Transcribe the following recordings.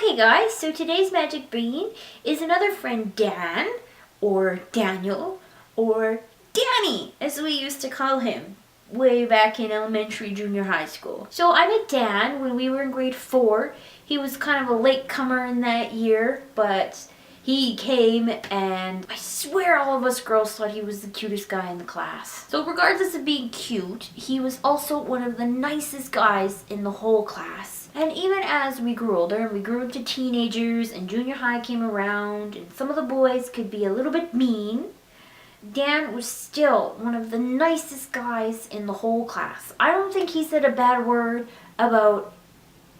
Okay guys, so today's magic bean is another friend Dan, or Daniel, or Danny, as we used to call him way back in elementary, junior high school. So I met Dan when we were in grade 4. He was kind of a latecomer in that year, but he came and I swear all of us girls thought he was the cutest guy in the class. So regardless of being cute, he was also one of the nicest guys in the whole class. And even as we grew older and we grew into teenagers and junior high came around and some of the boys could be a little bit mean, Dan was still one of the nicest guys in the whole class. I don't think he said a bad word about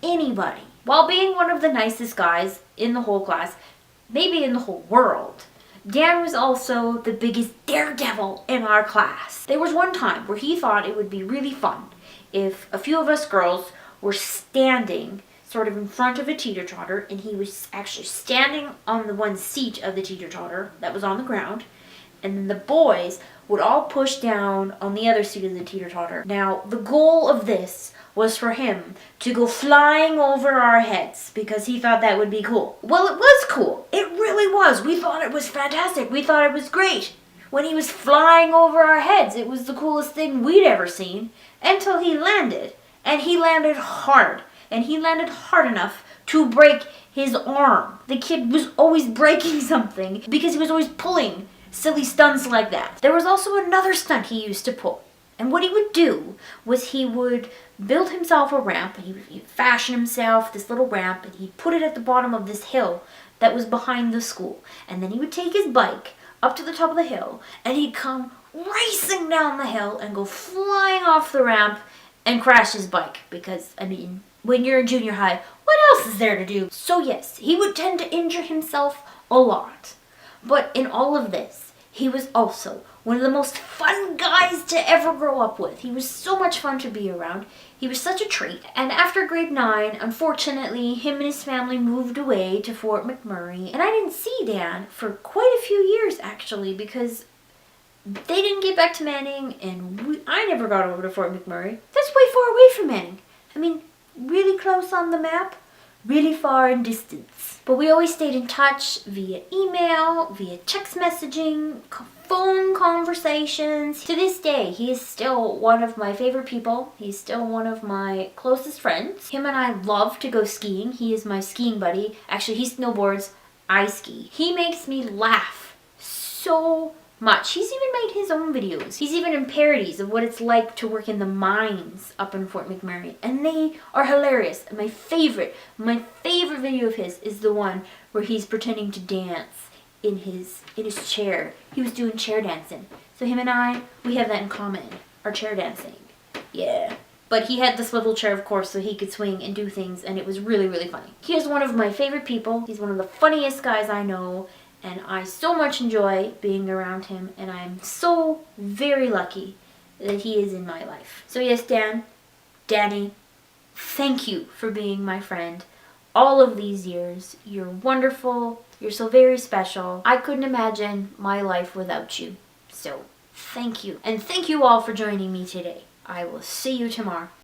anybody. While being one of the nicest guys in the whole class, maybe in the whole world, Dan was also the biggest daredevil in our class. There was one time where he thought it would be really fun if a few of us girls were standing sort of in front of a teeter-totter, and he was actually standing on the one seat of the teeter-totter that was on the ground, and then the boys would all push down on the other seat of the teeter-totter. Now, the goal of this was for him to go flying over our heads because he thought that would be cool. Well, it was cool. It really was. We thought it was fantastic. We thought it was great. When he was flying over our heads, it was the coolest thing we'd ever seen until he landed. And he landed hard. And he landed hard enough to break his arm. The kid was always breaking something because he was always pulling silly stunts like that. There was also another stunt he used to pull. And what he would do was he would build himself a ramp, and he'd fashion himself this little ramp, and he'd put it at the bottom of this hill that was behind the school. And then he would take his bike up to the top of the hill, and he'd come racing down the hill and go flying off the ramp and crash his bike. Because, I mean, when you're in junior high, what else is there to do? So yes, he would tend to injure himself a lot. But in all of this, he was also one of the most fun guys to ever grow up with. He was so much fun to be around. He was such a treat. And after grade 9, unfortunately, him and his family moved away to Fort McMurray. And I didn't see Dan for quite a few years, actually, because they didn't get back to Manning, and I never got over to Fort McMurray. That's way far away from Manning. I mean, really close on the map, really far in distance. But we always stayed in touch via email, via text messaging, phone conversations. To this day, he is still one of my favorite people. He's still one of my closest friends. Him and I love to go skiing. He is my skiing buddy. Actually, he snowboards, I ski. He makes me laugh so much. He's even made his own videos. He's even in parodies of what it's like to work in the mines up in Fort McMurray. And they are hilarious. And my favorite video of his is the one where he's pretending to dance in his chair. He was doing chair dancing. So him and I, we have that in common. Our chair dancing. Yeah. But he had the swivel chair, of course, so he could swing and do things, and it was really, really funny. He is one of my favorite people. He's one of the funniest guys I know. And I so much enjoy being around him, and I'm so very lucky that he is in my life. So yes, Danny, thank you for being my friend all of these years. You're wonderful. You're so very special. I couldn't imagine my life without you. So thank you. And thank you all for joining me today. I will see you tomorrow.